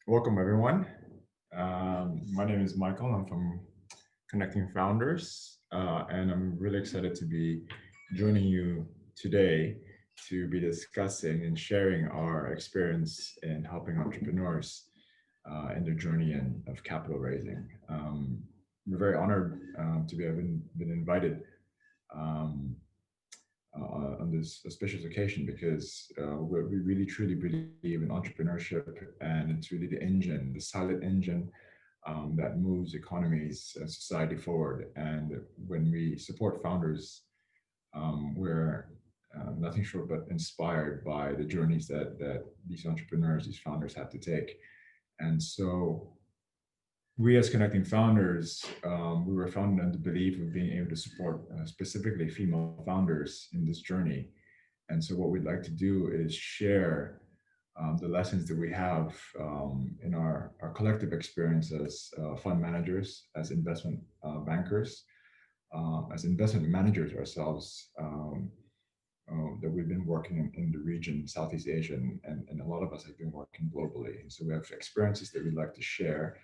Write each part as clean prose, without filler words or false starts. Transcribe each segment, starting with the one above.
Welcome, everyone. My name is Michael. I'm from Connecting Founders, and I'm really excited to be joining you today to be discussing and sharing our experience in helping entrepreneurs in their journey of capital raising. We're very honored to be having been invited um, on this auspicious occasion because we really truly believe in entrepreneurship, and it's really the engine, the silent engine that moves economies and society forward. And when we support founders, we're nothing short but inspired by the journeys that these entrepreneurs, these founders have to take. And so we as Connecting Founders, we were founded on the belief of being able to support specifically female founders in this journey. And so what we'd like to do is share the lessons that we have in our collective experience as fund managers, as investment bankers, as investment managers ourselves, that we've been working in the region, Southeast Asia, and a lot of us have been working globally. And so we have experiences that we'd like to share,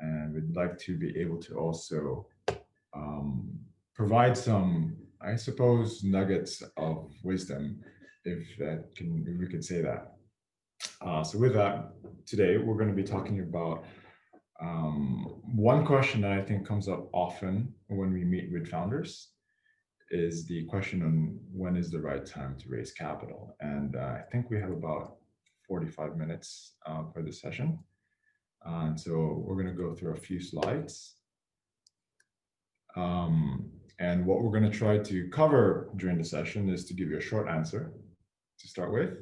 and we'd like to be able to also um, provide some, I suppose, nuggets of wisdom, if we can say that. So with that, today we're going to be talking about one question that I think comes up often when we meet with founders is the question on when is the right time to raise capital. And I think we have about 45 minutes for this session. And so we're going to go through a few slides. And what we're going to try to cover during the session is to give you a short answer to start with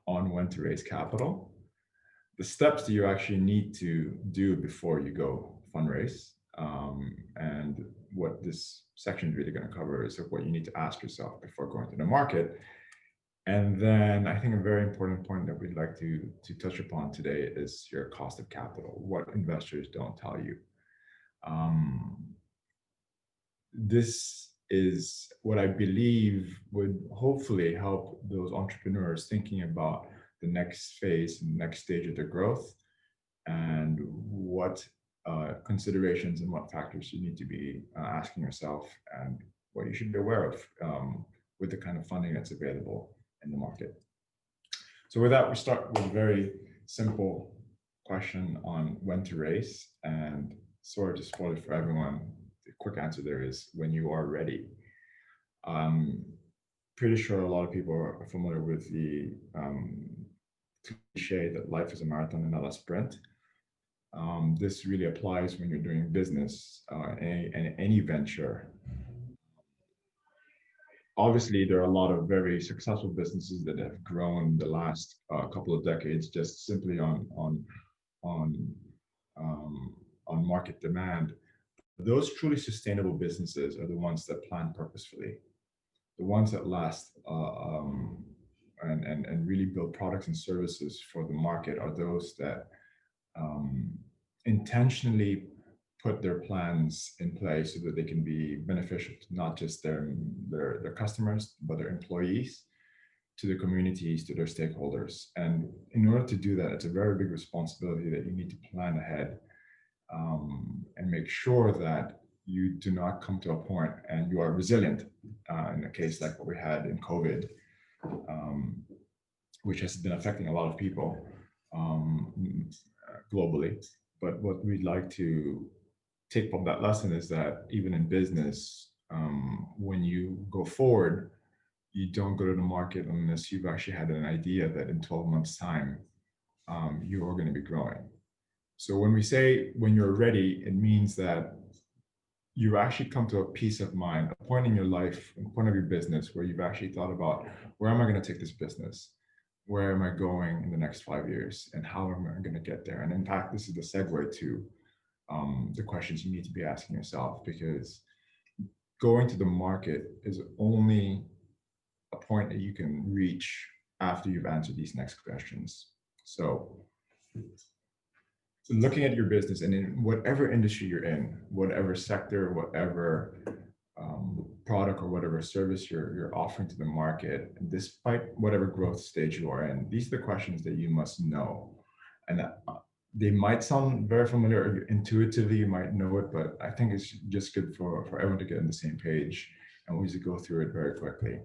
on when to raise capital, the steps that you actually need to do before you go fundraise, and what this section is really going to cover is what you need to ask yourself before going to the market. And then I think a very important point that we'd like to touch upon today is your cost of capital, what investors don't tell you. This is what I believe would hopefully help those entrepreneurs thinking about the next phase, next stage of their growth, and what considerations and what factors you need to be asking yourself, and what you should be aware of with the kind of funding that's available in the market. So with that, we start with a very simple question on when to raise, and sorry to spoil it for everyone, the quick answer there is when you are ready. Pretty sure a lot of people are familiar with the cliche that life is a marathon and not a sprint. This really applies when you're doing business and any venture. Obviously, there are a lot of very successful businesses that have grown the last couple of decades just simply on market demand. Those truly sustainable businesses are the ones that plan purposefully, the ones that last and really build products and services for the market are those that intentionally put their plans in place so that they can be beneficial to not just their customers, but their employees, to the communities, to their stakeholders. And in order to do that, it's a very big responsibility that you need to plan ahead and make sure that you do not come to a point and you are resilient in a case like what we had in COVID, which has been affecting a lot of people globally. But what we'd like to take from that lesson is that even in business, when you go forward, you don't go to the market unless you've actually had an idea that in 12 months' time, you are going to be growing. So when we say when you're ready, it means that you actually come to a peace of mind, a point in your life, a point of your business where you've actually thought about where am I going to take this business? Where am I going in the next 5 years? And how am I going to get there? And in fact, this is the segue to the questions you need to be asking yourself, because going to the market is only a point that you can reach after you've answered these next questions. So looking at your business and in whatever industry you're in, whatever sector, whatever product or whatever service you're offering to the market, despite whatever growth stage you are in, these are the questions that you must know. And they might sound very familiar. Intuitively, you might know it, but I think it's just good for everyone to get on the same page, and we just go through it very quickly.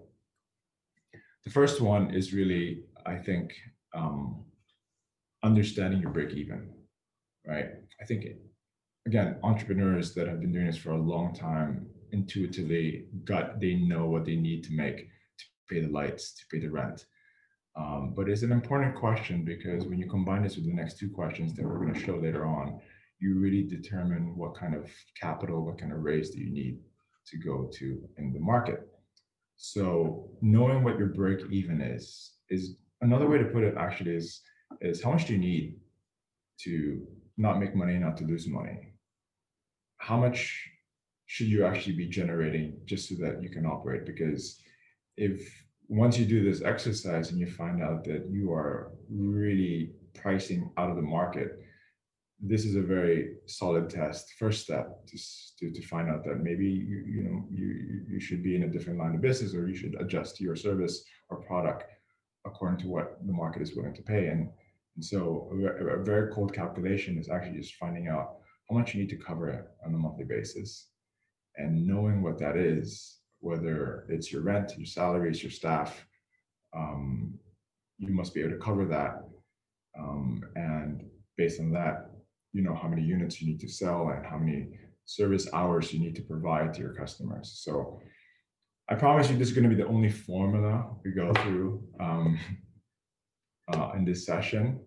The first one is really, I think, um, understanding your break even, right? I think, again, entrepreneurs that have been doing this for a long time, intuitively, they know what they need to make to pay the lights, to pay the rent. But it's an important question because when you combine this with the next two questions that we're going to show later on, you really determine what kind of capital, what kind of raise do you need to go to in the market. So knowing what your break even is another way to put it. Actually, is how much do you need to not make money, not to lose money? How much should you actually be generating just so that you can operate? Because if once you do this exercise and you find out that you are really pricing out of the market, this is a very solid test, first step to find out that maybe you should be in a different line of business, or you should adjust your service or product according to what the market is willing to pay. And so a very cold calculation is actually just finding out how much you need to cover on a monthly basis, and knowing what that is, whether it's your rent, your salaries, your staff, um, you must be able to cover that. And based on that, you know how many units you need to sell and how many service hours you need to provide to your customers. So I promise you, this is going to be the only formula we go through in this session.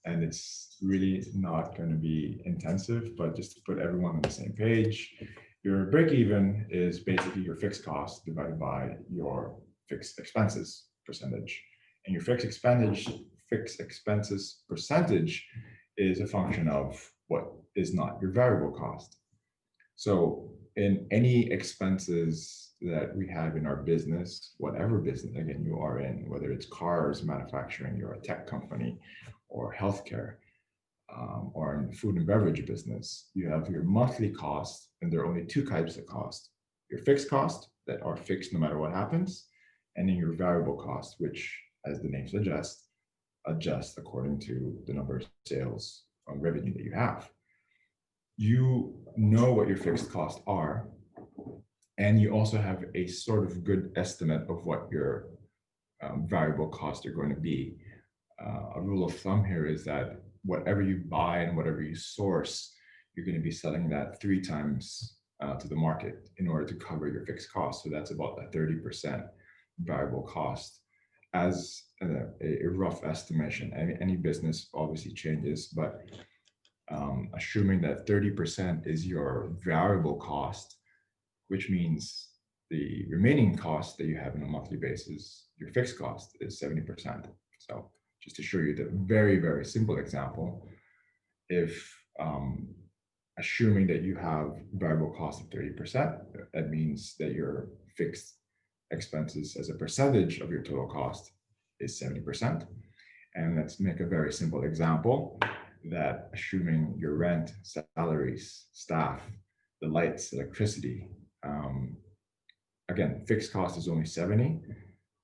And it's really not going to be intensive, but just to put everyone on the same page, your break even is basically your fixed cost divided by your fixed expenses percentage. And your fixed expenses percentage is a function of what is not your variable cost. So in any expenses that we have in our business, whatever business, again, you are in, whether it's cars, manufacturing, you're a tech company, or healthcare, or in the food and beverage business, you have your monthly cost, and there are only two types of cost: your fixed cost that are fixed no matter what happens, and then your variable cost, which, as the name suggests, adjust according to the number of sales or revenue that you have. You know what your fixed costs are, and you also have a sort of good estimate of what your variable costs are going to be. A rule of thumb here is that whatever you buy and whatever you source, you're going to be selling that 3 times to the market in order to cover your fixed costs. So that's about a 30% variable cost as a rough estimation. Any business obviously changes, but assuming that 30% is your variable cost, which means the remaining cost that you have on a monthly basis, your fixed cost is 70%. So just to show you the very, very simple example, if assuming that you have variable cost of 30%, that means that your fixed expenses as a percentage of your total cost is 70%. And let's make a very simple example that assuming your rent, salaries, staff, the lights, electricity, again, fixed cost is only 70.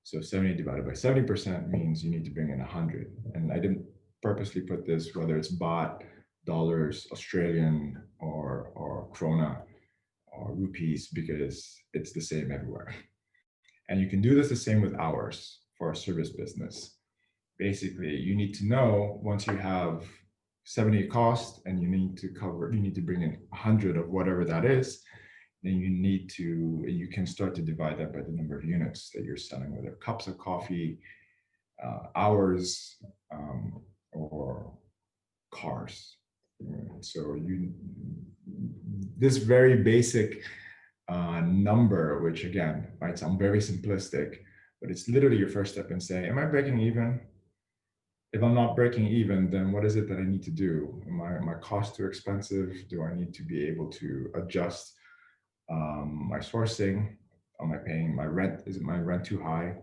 So 70 divided by 70% means you need to bring in 100. And I didn't purposely put this, whether it's baht, dollars, Australian, or krona, or rupees, because it's the same everywhere. And you can do this the same with hours for a service business. Basically, you need to know, once you have 70 cost and you need to bring in 100 of whatever that is, then you can start to divide that by the number of units that you're selling, whether cups of coffee, hours, or cars. So this very basic number, which again might sound very simplistic, but it's literally your first step in saying, am I breaking even? If I'm not breaking even, then what is it that I need to do? My cost too expensive? Do I need to be able to adjust my sourcing? Am I paying my rent? Is my rent too high?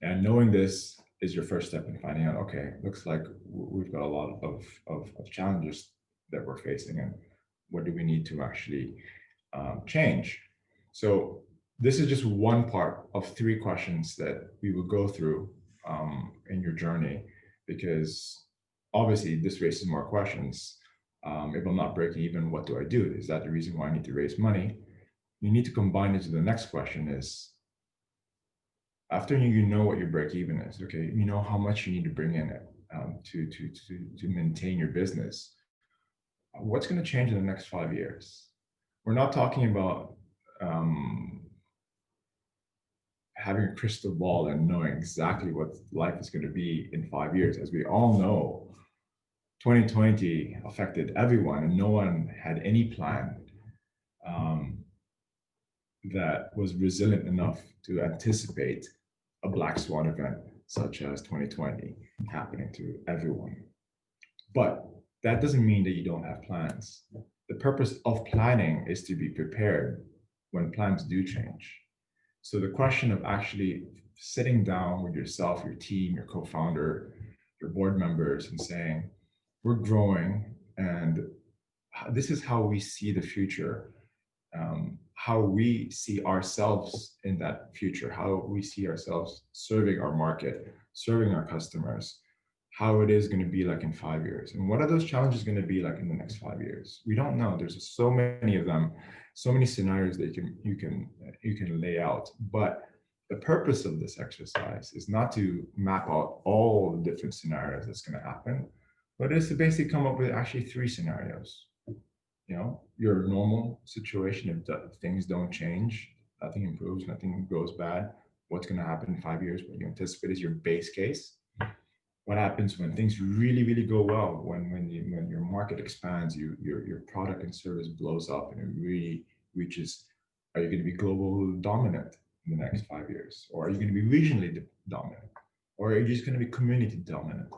And knowing this is your first step in finding out, okay, looks like we've got a lot of challenges that we're facing, and what do we need to actually change? So this is just one part of 3 questions that we will go through in your journey, because obviously this raises more questions. If I'm not breaking even, what do I do? Is that the reason why I need to raise money? You need to combine it to the next question is, after you know what your break even is, okay, you know how much you need to bring in it to maintain your business. What's going to change in the next 5 years? We're not talking about um, having a crystal ball and knowing exactly what life is going to be in 5 years. As we all know, 2020 affected everyone, and no one had any plan um, that was resilient enough to anticipate a black swan event such as 2020 happening to everyone. But that doesn't mean that you don't have plans. The purpose of planning is to be prepared when plans do change. So the question of actually sitting down with yourself, your team, your co-founder, your board members, and saying, we're growing and this is how we see the future, how we see ourselves in that future, how we see ourselves serving our market, serving our customers, how it is going to be like in 5 years, and what are those challenges going to be like in the next 5 years. We don't know. There's so many of them, so many scenarios that you can lay out. But the purpose of this exercise is not to map out all the different scenarios that's going to happen, but it's to basically come up with actually 3 scenarios. Your normal situation, if things don't change, nothing improves, nothing goes bad, what's going to happen in 5 years, what you anticipate is your base case. What happens when things really, really go well, when your market expands, your product and service blows up and it really reaches, are you going to be global dominant in the next 5 years? Or are you going to be regionally dominant? Or are you just going to be community dominant?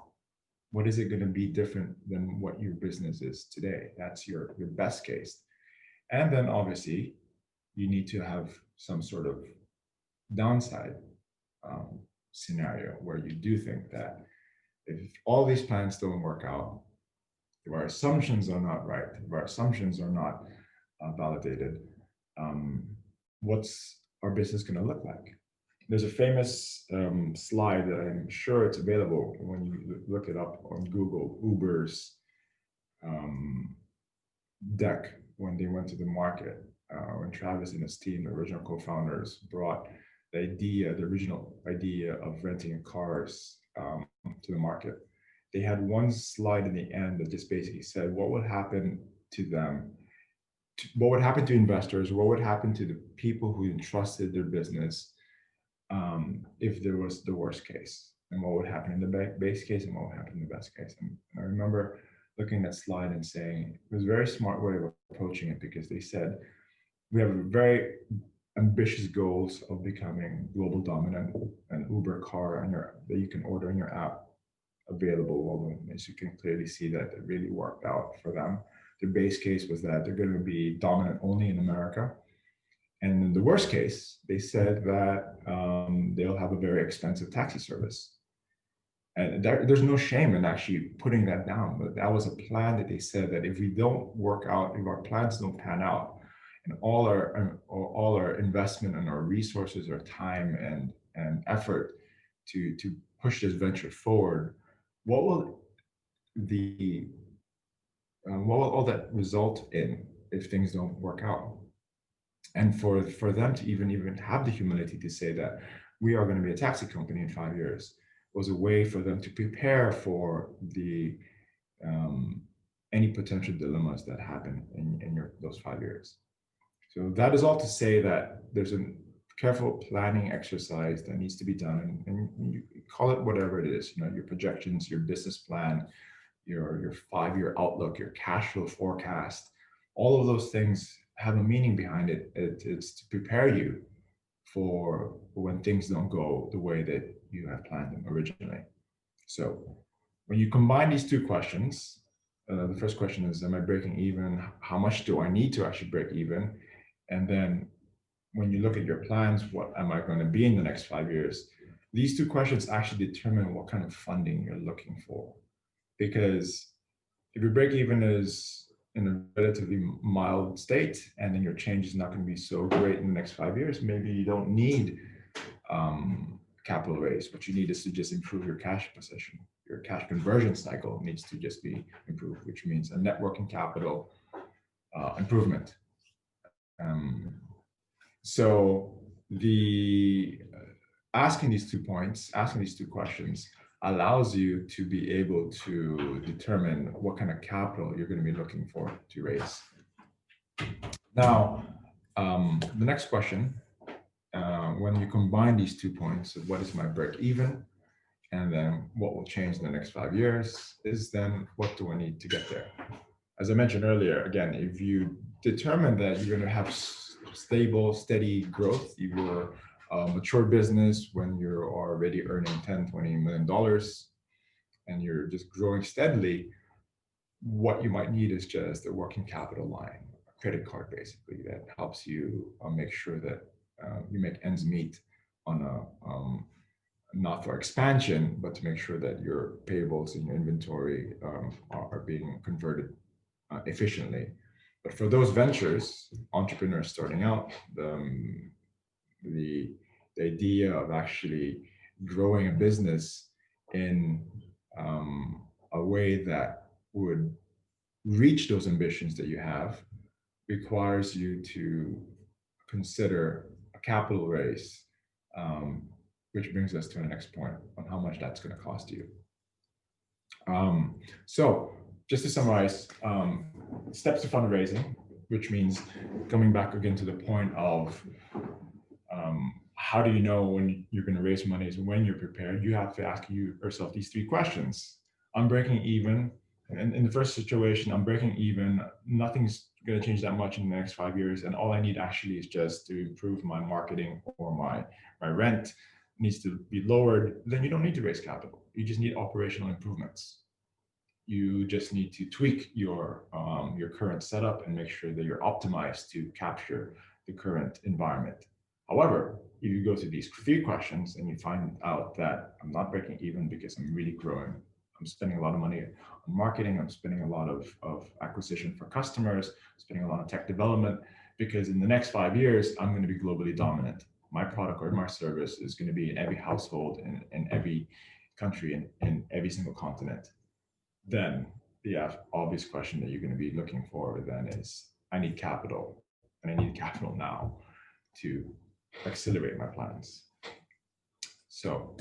What is it going to be different than what your business is today? That's your best case. And then obviously you need to have some sort of downside scenario where you do think that if all these plans don't work out, if our assumptions are not right, if our assumptions are not validated, what's our business going to look like? There's a famous slide that I'm sure it's available when you look it up on Google, Uber's deck when they went to the market, when Travis and his team, the original co-founders, brought the original idea of renting cars to the market. They had one slide in the end that just basically said what would happen to them, what would happen to investors, what would happen to the people who entrusted their business if there was the worst case, and what would happen in the base case and what would happen in the best case. And I remember looking at that slide and saying it was a very smart way of approaching it, because they said we have very ambitious goals of becoming global dominant, an Uber car that you can order in your app available. Well, as you can clearly see that it really worked out for them. Their base case was that they're going to be dominant only in America. And in the worst case, they said that they'll have a very expensive taxi service. And there's no shame in actually putting that down. But that was a plan that they said that if we don't work out, if our plans don't pan out, and all our investment and our resources, our time and effort to push this venture forward, what will all that result in if things don't work out? And for them to even have the humility to say that we are going to be a taxi company in 5 years was a way for them to prepare for the any potential dilemmas that happen in those 5 years. So that is all to say that there's a careful planning exercise that needs to be done, and you call it whatever it is, your projections, your business plan, your 5-year outlook, your cash flow forecast, all of those things have a meaning behind it. It's to prepare you for when things don't go the way that you have planned them originally. So when you combine these two questions, the first question is, am I breaking even? How much do I need to actually break even? And then when you look at your plans, what am I going to be in the next 5 years? These two questions actually determine what kind of funding you're looking for. Because if your break even is in a relatively mild state, and then your change is not going to be so great in the next 5 years, maybe you don't need capital raise. What you need is to just improve your cash position. your cash conversion cycle needs to just be improved, which means a net working capital improvement. So the asking these 2 points, asking these 2 questions allows you to be able to determine what kind of capital you're going to be looking for to raise. Now, the next question, when you combine these 2 points of what is my break even, and then what will change in the next 5 years, is then what do I need to get there? As I mentioned earlier, again, if you determine that you're going to have stable, steady growth, if you're a mature business when you're already earning $10, $20 million, and you're just growing steadily, what you might need is just a working capital line, a credit card basically, that helps you make sure that you make ends meet on a not for expansion, but to make sure that your payables and your inventory are being converted efficiently. But for those ventures, entrepreneurs starting out, the idea of actually growing a business in a way that would reach those ambitions that you have requires you to consider a capital raise, which brings us to the next point on how much that's going to cost you. So just to summarize, steps to fundraising, which means coming back again to the point of how do you know when you're going to raise money is when you're prepared. You have to ask yourself these 3 questions. I'm breaking even. And in the first situation, I'm breaking even. Nothing's going to change that much in the next 5 years. And all I need actually is just to improve my marketing, or my rent needs to be lowered. Then you don't need to raise capital. You just need operational improvements. You just need to tweak your current setup and make sure that you're optimized to capture the current environment. However, if you go to these 3 questions and you find out that I'm not breaking even because I'm really growing, I'm spending a lot of money on marketing, I'm spending a lot of acquisition for customers, spending a lot of tech development, because in the next 5 years, I'm going to be globally dominant. My product or my service is going to be in every household, in every country, in every single continent. Then the obvious question that you're going to be looking for then is, I need capital, and I need capital now to accelerate my plans. So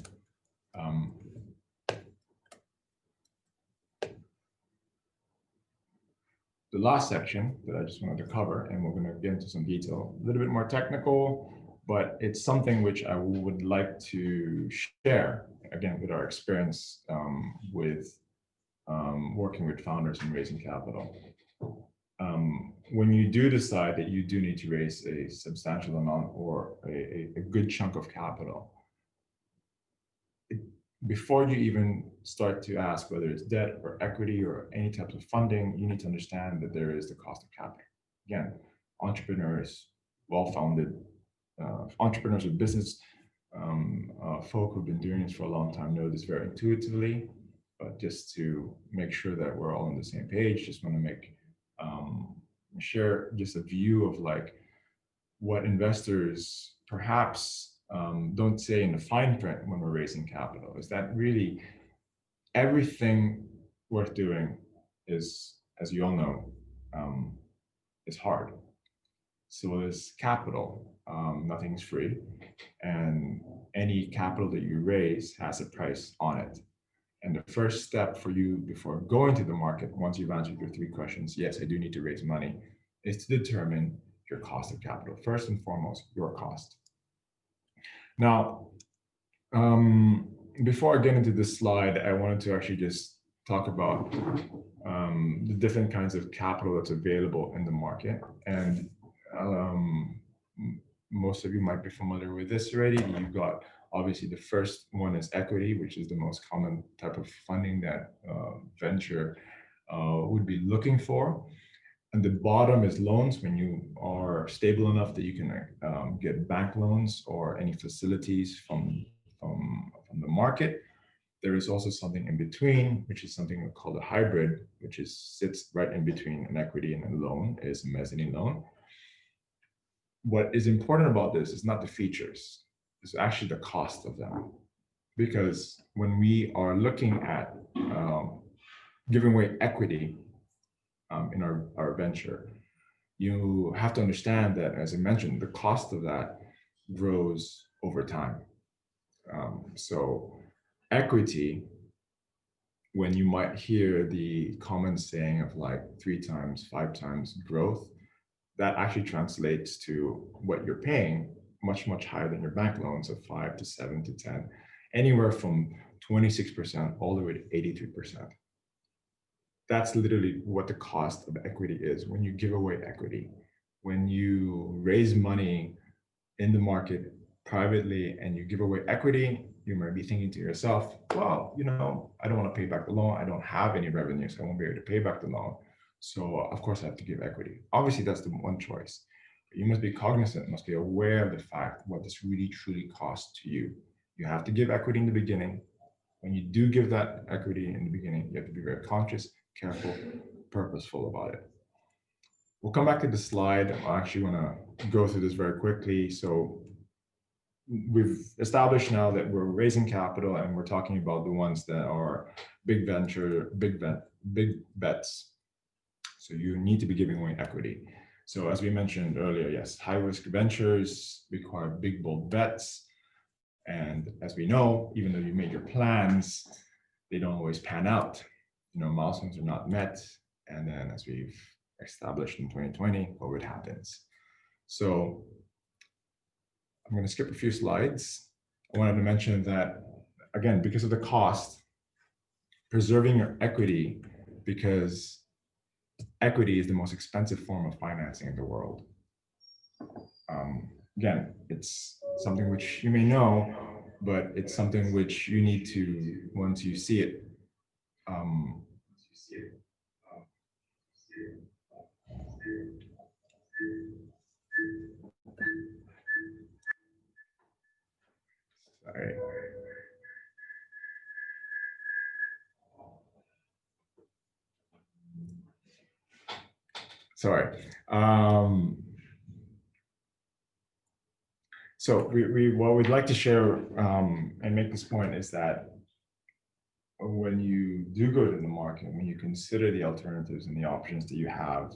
the last section that I just wanted to cover, and we're going to get into some detail, a little bit more technical, but it's something which I would like to share, again, with our experience with working with founders and raising capital. When you do decide that you do need to raise a substantial amount or a good chunk of capital, before you even start to ask whether it's debt or equity or any types of funding, you need to understand that there is the cost of capital. Again, entrepreneurs, well-founded entrepreneurs or business folk who've been doing this for a long time know this very intuitively. But just to make sure that we're all on the same page, just want to share just a view of like what investors perhaps don't say in the fine print when we're raising capital, is that really everything worth doing is, as you all know, is hard. So is capital. Nothing's free, and any capital that you raise has a price on it. And the first step for you before going to the market, once you've answered your 3 questions, yes, I do need to raise money, is to determine your cost of capital. First and foremost, your cost. Now, before I get into this slide, I wanted to actually just talk about the different kinds of capital that's available in the market. And most of you might be familiar with this already. You've got, obviously, the first one is equity, which is the most common type of funding that venture would be looking for. And the bottom is loans, when you are stable enough that you can get bank loans or any facilities from the market. There is also something in between, which is something called a hybrid, which sits right in between an equity and a loan, is a mezzanine loan. What is important about this is not the features, it's actually the cost of them. because when we are looking at giving away equity in our venture, you have to understand that, as I mentioned, the cost of that grows over time. So equity, when you might hear the common saying of like 3 times, 5 times growth, that actually translates to what you're paying much, much higher than your bank loans of 5 to 7 to 10, anywhere from 26% all the way to 83%. That's literally what the cost of equity is when you give away equity. When you raise money in the market privately and you give away equity, you might be thinking to yourself, well, I don't want to pay back the loan. I don't have any revenue, so I won't be able to pay back the loan. So of course I have to give equity. Obviously, that's the one choice. But you must be cognizant, must be aware of the fact what this really truly costs to you. You have to give equity in the beginning. When you do give that equity in the beginning, you have to be very conscious, careful, purposeful about it. We'll come back to the slide. I actually want to go through this very quickly. So we've established now that we're raising capital and we're talking about the ones that are big venture, big bets. So you need to be giving away equity. So as we mentioned earlier, yes, high risk ventures require big, bold bets. And as we know, even though you made your plans, they don't always pan out. Milestones are not met. And then as we've established in 2020, COVID happens. So I'm going to skip a few slides. I wanted to mention that, again, because of the cost, preserving your equity, because equity is the most expensive form of financing in the world. Again, it's something which you may know, but it's something which you need to, once you see it, sorry. Sorry. So what we'd like to share and make this point is that when you do go to the market, when you consider the alternatives and the options that you have,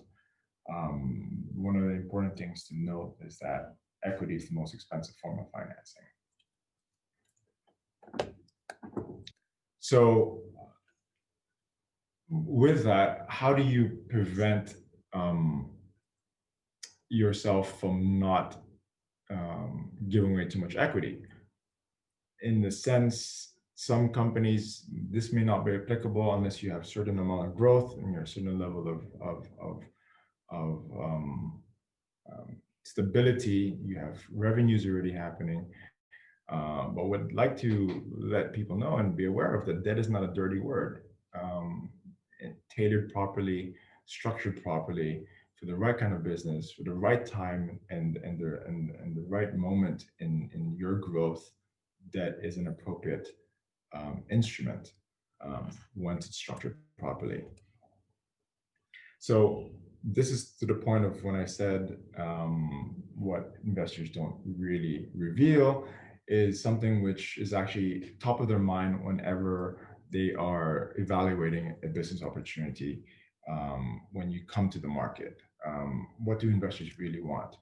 one of the important things to note is that equity is the most expensive form of financing. So with that, how do you prevent yourself from not giving away too much equity? In the sense, some companies, this may not be applicable unless you have a certain amount of growth and you're a certain level of stability, you have revenues already happening. But would like to let people know and be aware of that debt is not a dirty word. Tailored properly, structured properly, for the right kind of business, for the right time and the right moment in your growth, debt is an appropriate instrument once it's structured properly. So this is to the point of when I said what investors don't really reveal is something which is actually top of their mind whenever they are evaluating a business opportunity when you come to the market. What do investors really want?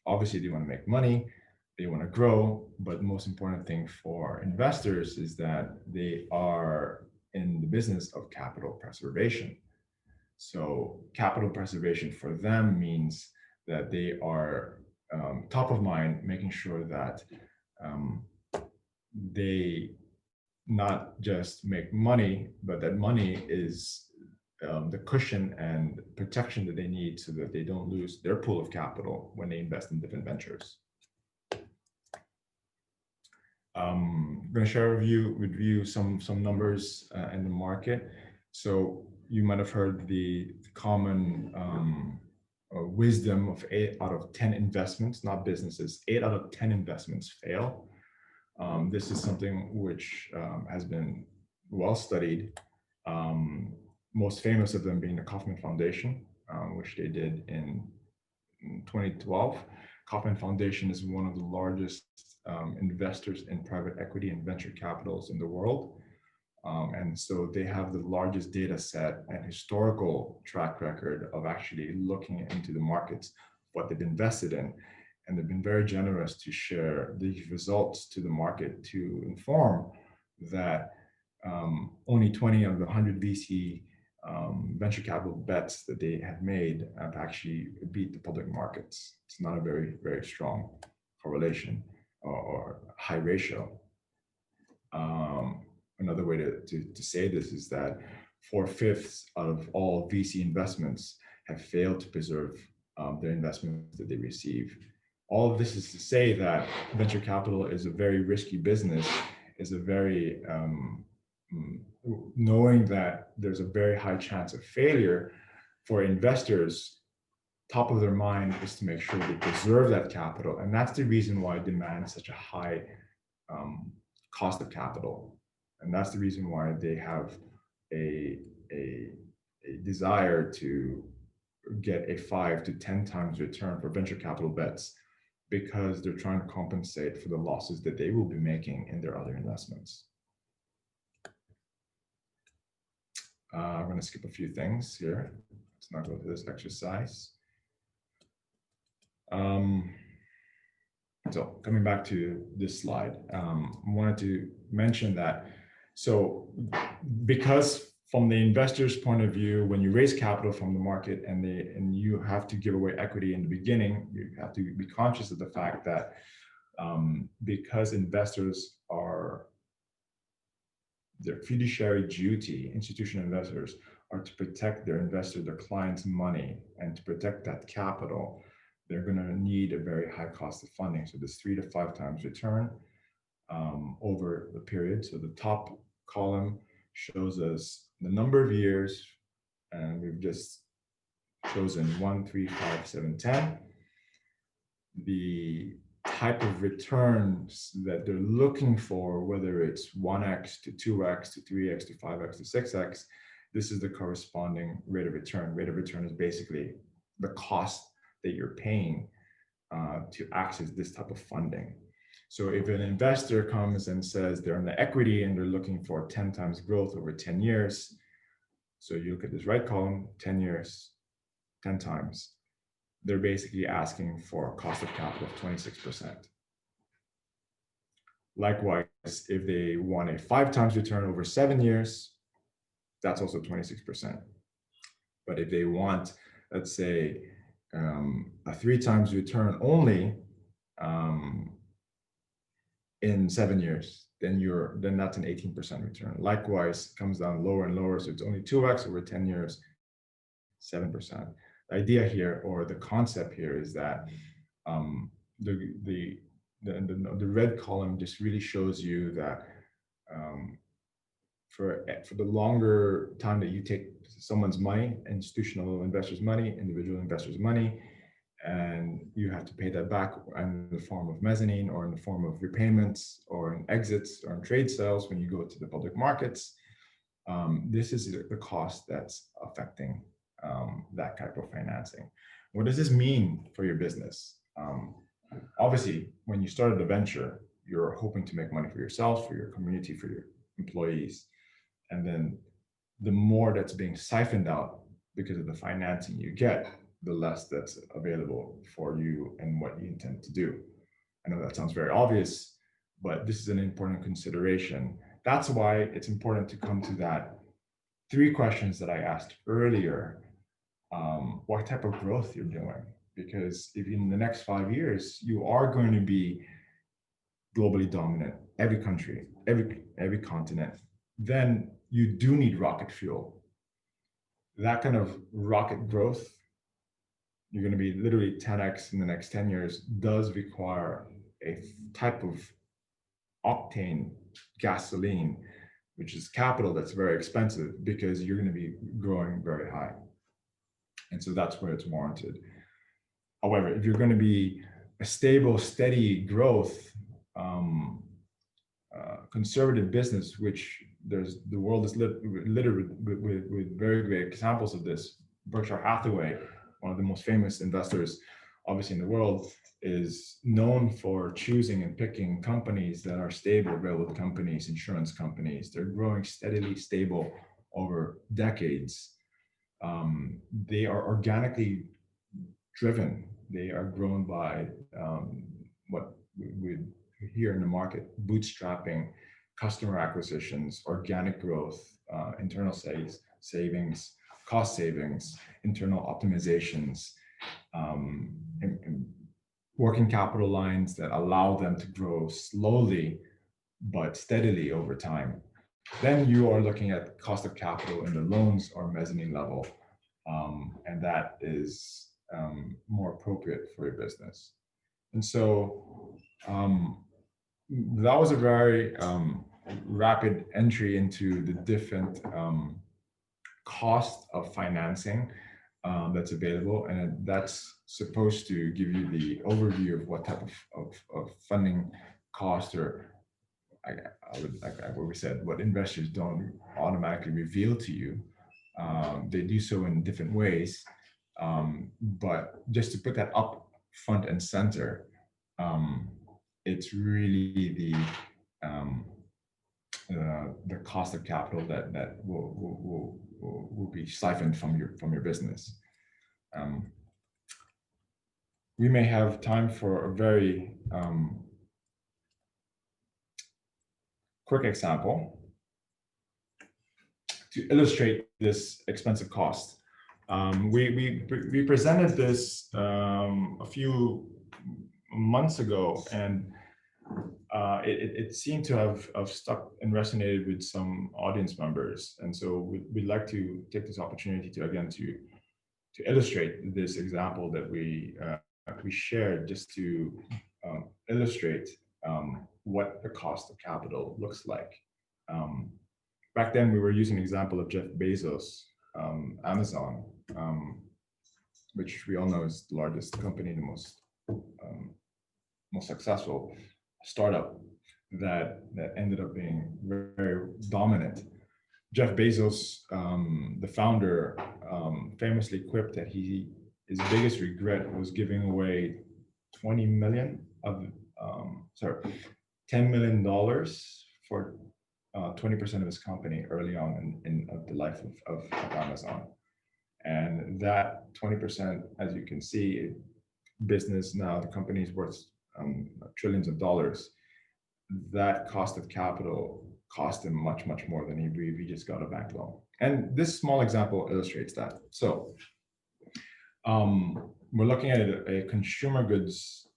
Obviously, they want to make money, they want to grow, but the most important thing for investors is that they are in the business of capital preservation. So capital preservation for them means that they are top of mind, making sure that they not just make money, but that money is the cushion and protection that they need so that they don't lose their pool of capital when they invest in different ventures. I'm going to share with you some numbers in the market. So you might have heard the common wisdom of 8 out of 10 investments, not businesses, 8 out of 10 investments fail. This is something which has been well studied. Most famous of them being the Kauffman Foundation, which they did in 2012. Kauffman Foundation is one of the largest investors in private equity and venture capitals in the world. And so they have the largest data set and historical track record of actually looking into the markets, what they've invested in. And they've been very generous to share these results to the market to inform that only 20 of the 100 VC venture capital bets that they have made have actually beat the public markets. It's not a very, very strong correlation or high ratio. Another way to say this is that 4/5 of all VC investments have failed to preserve their investments that they receive. All of this is to say that venture capital is a very risky business, is a very, knowing that there's a very high chance of failure for investors, top of their mind is to make sure they preserve that capital. And that's the reason why it demands such a high cost of capital. And that's the reason why they have a desire to get a 5 to 10 times return for venture capital bets, because they're trying to compensate for the losses that they will be making in their other investments. I'm going to skip a few things here. Let's not go through this exercise. So coming back to this slide, I wanted to mention that, so because from the investor's point of view, when you raise capital from the market and you have to give away equity in the beginning, you have to be conscious of the fact that because investors are, their fiduciary duty, institutional investors, are to protect their investor, their client's money, and to protect that capital, they're going to need a very high cost of funding. So this 3 to 5 times return over the period. So the top column shows us the number of years, and we've just chosen 1, 3, 5, 7, 10. The type of returns that they're looking for, whether it's 1x to 2x to 3x to 5x to 6x, this is the corresponding rate of return. Rate of return is basically the cost that you're paying to access this type of funding. So if an investor comes and says they're in the equity and they're looking for 10 times growth over 10 years, so you look at this right column, 10 years, 10 times, they're basically asking for a cost of capital of 26%. Likewise, if they want a 5 times return over 7 years, that's also 26%. But if they want, let's say, a 3 times return only in 7 years, then that's an 18% return. Likewise, comes down lower and lower, so it's only 2x over 10 years, 7%. The idea here, or the concept here, is that the red column just really shows you that for the longer time that you take someone's money, institutional investors' money, individual investors' money, and you have to pay that back in the form of mezzanine or in the form of repayments or in exits or in trade sales when you go to the public markets, this is the cost that's affecting that type of financing. What does this mean for your business? Obviously, when you started a venture, you're hoping to make money for yourself, for your community, for your employees. And then the more that's being siphoned out because of the financing you get, the less that's available for you and what you intend to do. I know that sounds very obvious, but this is an important consideration. That's why it's important to come to that 3 questions that I asked earlier. What type of growth you're doing? Because if in the next 5 years, you are going to be globally dominant, every country, every continent, then you do need rocket fuel. That kind of rocket growth, you're going to be literally 10x in the next 10 years, does require a type of octane gasoline, which is capital that's very expensive because you're going to be growing very high. And so that's where it's warranted. However, if you're going to be a stable, steady growth, conservative business, which the world is littered with very great examples of this. Berkshire Hathaway, one of the most famous investors, obviously in the world, is known for choosing and picking companies that are stable, railroad companies, insurance companies. They're growing steadily stable over decades. They are organically driven. They are grown by what we hear in the market: bootstrapping, customer acquisitions, organic growth, internal savings, cost savings, internal optimizations, and working capital lines that allow them to grow slowly but steadily over time. Then you are looking at cost of capital in the loans or mezzanine level, and that is more appropriate for your business. And so that was a very rapid entry into the different cost of financing that's available, and that's supposed to give you the overview of what type of funding cost, or I would like what we said, what investors don't automatically reveal to you. They do so in different ways, but just to put that up front and center, it's really the cost of capital that will be siphoned from your business. We may have time for a very quick example to illustrate this expensive cost. We presented this a few months ago, and it seemed to have stuck and resonated with some audience members. And so we'd like to take this opportunity to illustrate this example that we shared, just to illustrate what the cost of capital looks like. Back then, we were using an example of Jeff Bezos, Amazon, which we all know is the largest company, the most successful startup that ended up being very, very dominant. Jeff Bezos, the founder, famously quipped that his biggest regret was giving away $10 million for 20% of his company early on in the life of Amazon. And that 20%, as you can see, business now, the company is worth trillions of dollars. That cost of capital cost him much, much more than he just got a bank loan. And this small example illustrates that. So we're looking at a consumer goods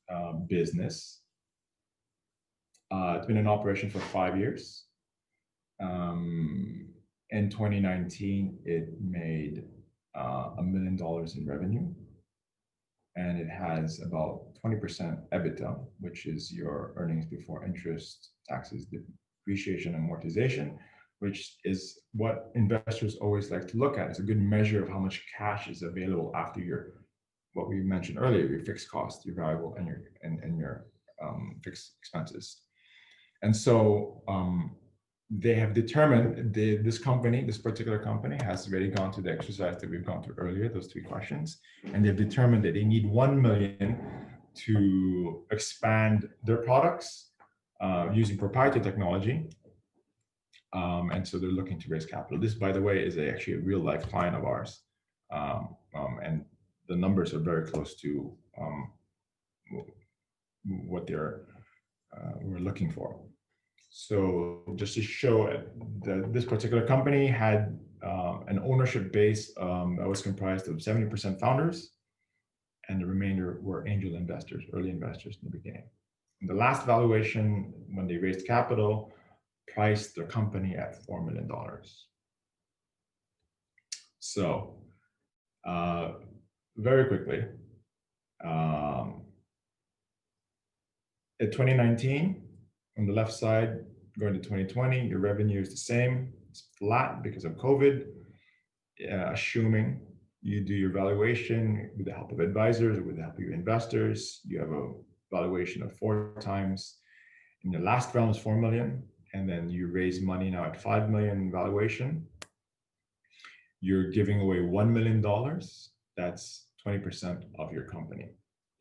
business. It's been in operation for 5 years. In 2019, it made $1 million in revenue, and it has about 20% EBITDA, which is your earnings before interest, taxes, depreciation, amortization, which is what investors always like to look at. It's a good measure of how much cash is available after what we mentioned earlier, your fixed cost, your variable, and your fixed expenses. And so they have determined, this particular company has already gone through the exercise that we've gone through earlier, those 3 questions, and they've determined that they need $1 million to expand their products using proprietary technology. And so they're looking to raise capital. This, by the way, is actually a real life client of ours. And the numbers are very close to what we're looking for. So just to show that this particular company had an ownership base that was comprised of 70% founders, and the remainder were angel investors, early investors in the beginning. And the last valuation, when they raised capital, priced their company at $4 million. So very quickly, at 2019, on the left side, going to 2020, your revenue is the same. It's flat because of COVID. Assuming you do your valuation with the help of advisors or with the help of your investors, you have a valuation of 4 times. In the last round was 4 million, and then you raise money now at 5 million valuation. You're giving away $1 million. That's 20% of your company.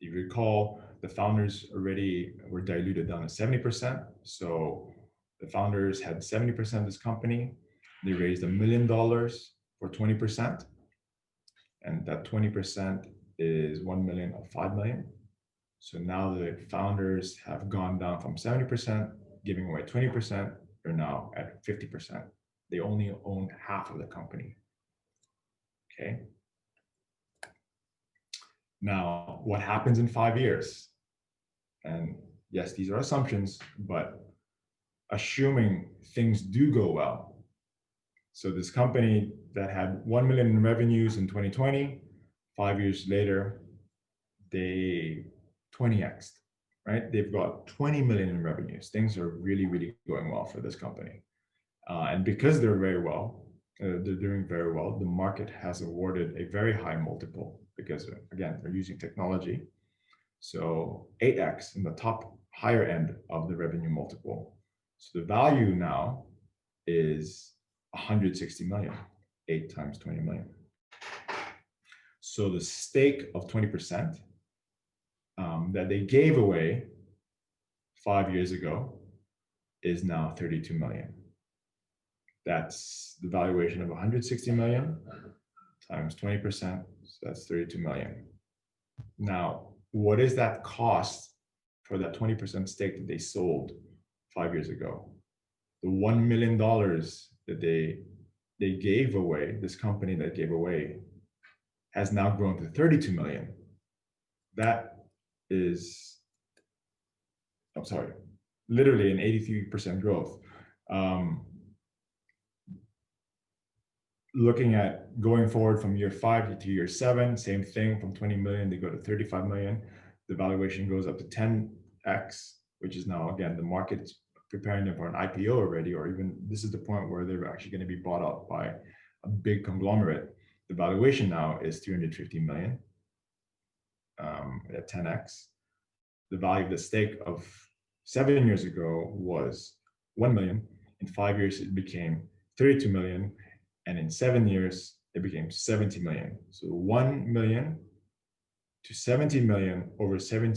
You recall the founders already were diluted down to 70%. So the founders had 70% of this company. They raised $1 million for 20%. And that 20% is 1 million of 5 million. So now the founders have gone down from 70%, giving away 20%. They're now at 50%. They only own half of the company. Okay. Now, what happens in 5 years? And yes, these are assumptions, but assuming things do go well. So this company that had 1 million in revenues in 2020, 5 years later, they 20x'd, right? They've got 20 million in revenues. Things are really, really going well for this company. And because they're doing very well, the market has awarded a very high multiple because, again, they're using technology. So 8x in the top higher end of the revenue multiple. So the value now is 160 million, 8 times 20 million. So the stake of 20% that they gave away 5 years ago is now 32 million. That's the valuation of 160 million times 20%. So that's 32 million. Now, what is that cost for that 20% stake that they sold 5 years ago? The $1 million that they gave away, this company that gave away, has now grown to 32 million. That is, I'm sorry, literally an 83% growth. Looking at going forward from year 5 to year 7, same thing, from 20 million, they go to 35 million. The valuation goes up to 10x, which is now, again, the market's preparing them for an IPO already, or even this is the point where they're actually going to be bought out by a big conglomerate. The valuation now is 350 million at 10x. The value of the stake of 7 years ago was 1 million. In 5 years, it became 32 million. And in 7 years, it became 70 million. So 1 million to 70 million over 7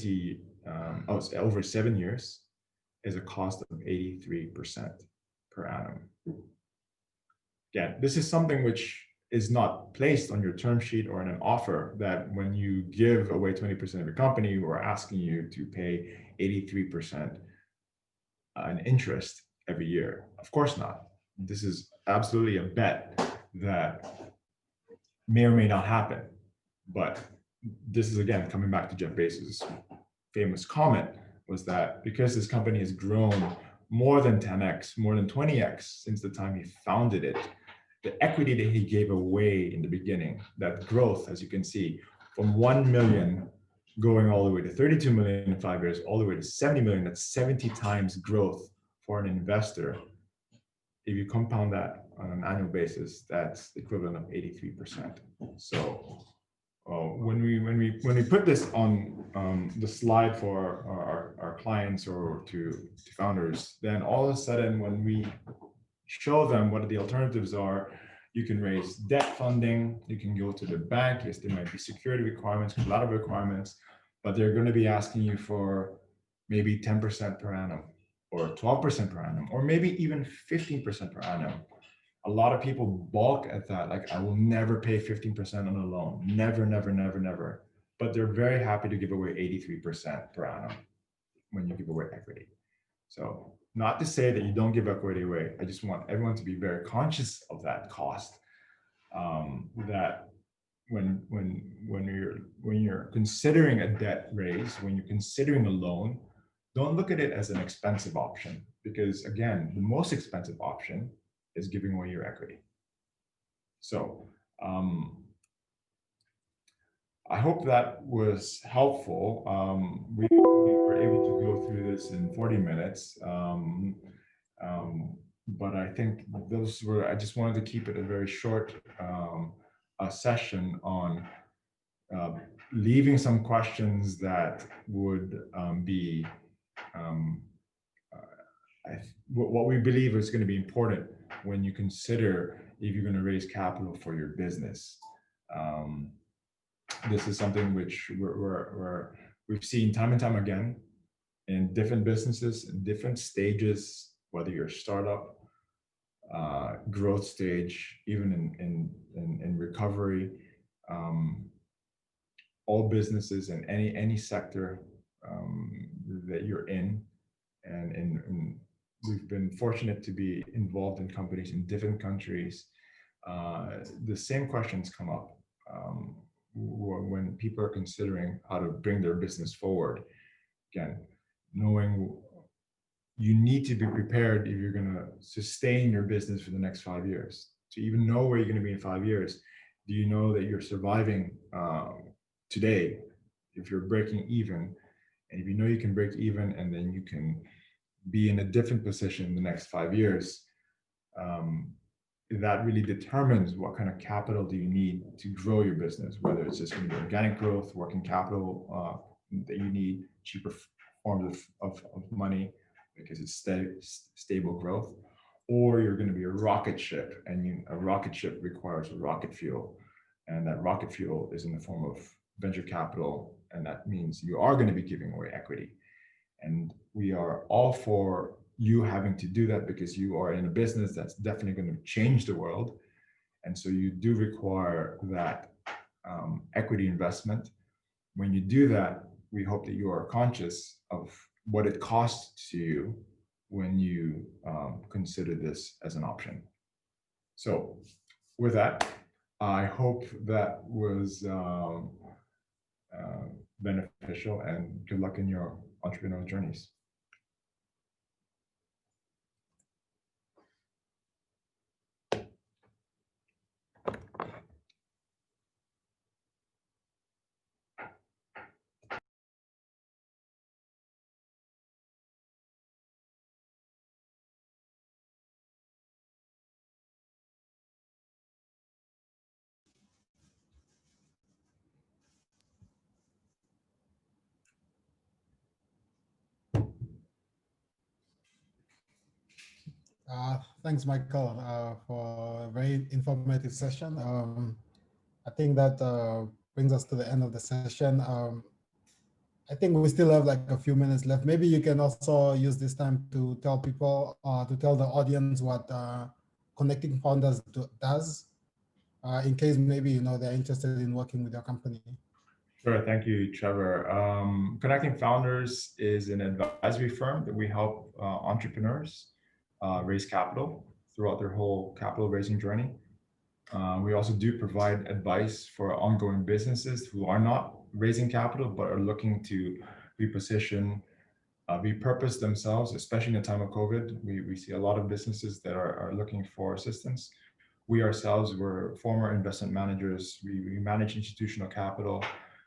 years is a cost of 83% per annum. Again, this is something which is not placed on your term sheet or in an offer, that when you give away 20% of your company, we're asking you to pay 83% in interest every year. Of course not. This is absolutely a bet that may or may not happen. But this is, again, coming back to Jeff Bezos' famous comment, was that because this company has grown more than 10x, more than 20x since the time he founded it, the equity that he gave away in the beginning, that growth, as you can see, from 1 million going all the way to 32 million in 5 years, all the way to 70 million, that's 70 times growth for an investor. If you compound that on an annual basis, that's the equivalent of 83%. So when we put this on the slide for our clients or to founders, then all of a sudden, when we show them what the alternatives are, you can raise debt funding, you can go to the bank. Yes, there might be security requirements, collateral requirements, but they're going to be asking you for maybe 10% per annum, or 12% per annum, or maybe even 15% per annum. A lot of people balk at that, like, I will never pay 15% on a loan. Never, never, never, never. But they're very happy to give away 83% per annum when you give away equity. So not to say that you don't give equity away. I just want everyone to be very conscious of that cost. That when you're considering a debt raise, when you're considering a loan, don't look at it as an expensive option, because again, the most expensive option is giving away your equity. So I hope that was helpful. We were able to go through this in 40 minutes. But I think those were, I just wanted to keep it a very short session on leaving some questions that would be what we believe is going to be important when you consider if you're going to raise capital for your business. This is something which we're we've seen time and time again in different businesses, in different stages, whether you're a startup, growth stage, even in recovery, um, all businesses in any sector that you're in, and we've been fortunate to be involved in companies in different countries. The same questions come up when people are considering how to bring their business forward. Again, knowing you need to be prepared if you're going to sustain your business for the next 5 years. To even know where you're going to be in 5 years, do you know that you're surviving today? If you're breaking even, and if you know you can break even, and then you can be in a different position in the next 5 years, that really determines what kind of capital do you need to grow your business, whether it's just going to be organic growth, working capital that you need, cheaper forms of money because it's stable growth, or you're going to be a rocket ship, and a rocket ship requires rocket fuel, and that rocket fuel is in the form of venture capital, and that means you are going to be giving away equity. And we are all for you having to do that because you are in a business that's definitely going to change the world. And so you do require that equity investment. When you do that, we hope that you are conscious of what it costs to you when you consider this as an option. So with that, I hope that was beneficial, and good luck in your entrepreneurial journeys. Thanks, Michael, for a very informative session. I think that brings us to the end of the session. I think we still have like a few minutes left. Maybe you can also use this time to tell people, to tell the audience what Connecting Founders does, in case maybe they're interested in working with your company. Sure, thank you, Trevor. Connecting Founders is an advisory firm that we help entrepreneurs raise capital throughout their whole capital raising journey. We also do provide advice for ongoing businesses who are not raising capital but are looking to reposition, repurpose themselves, especially in the time of COVID. We see a lot of businesses that are looking for assistance. We ourselves were former investment managers. We manage institutional capital.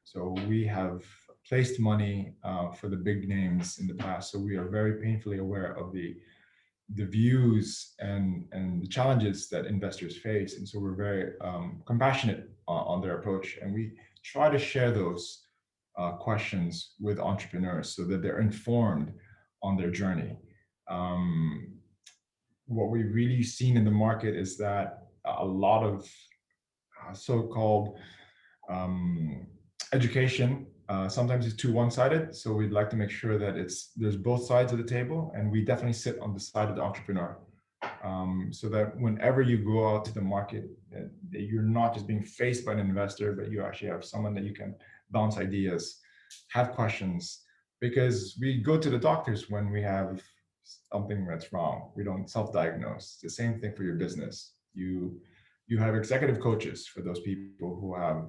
So we have placed money for the big names in the past. So we are very painfully aware of the views and the challenges that investors face. And so we're very compassionate on their approach. And we try to share those questions with entrepreneurs so that they're informed on their journey. What we've really seen in the market is that a lot of so-called education sometimes is too one-sided. So we'd like to make sure that there's both sides of the table, and we definitely sit on the side of the entrepreneur, so that whenever you go out to the market, that you're not just being faced by an investor, but you actually have someone that you can bounce ideas, have questions, because we go to the doctors when we have something that's wrong. We don't self-diagnose. It's the same thing for your business. You have executive coaches for those people who have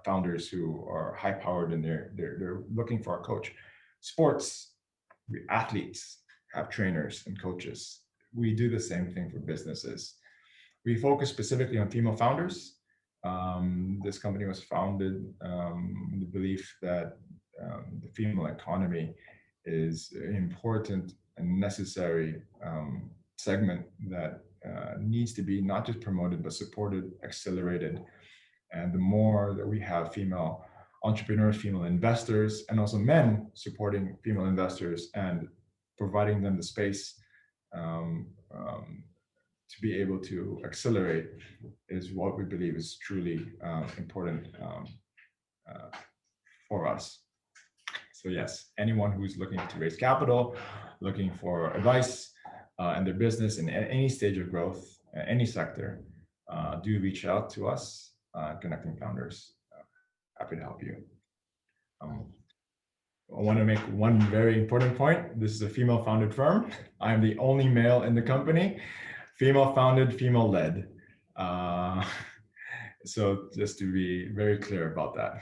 founders who are high powered and they're looking for a coach. Sports, athletes have trainers and coaches. We do the same thing for businesses. We focus specifically on female founders. This company was founded in the belief that the female economy is an important and necessary segment that needs to be not just promoted, but supported, accelerated. And the more that we have female entrepreneurs, female investors, and also men supporting female investors and providing them the space to be able to accelerate is what we believe is truly important for us. So yes, anyone who's looking to raise capital, looking for advice in their business in any stage of growth, any sector, do reach out to us, Connecting Founders. Happy to help you. I want to make one very important point. This is a female founded firm. I'm the only male in the company, female founded, female led. So just to be very clear about that.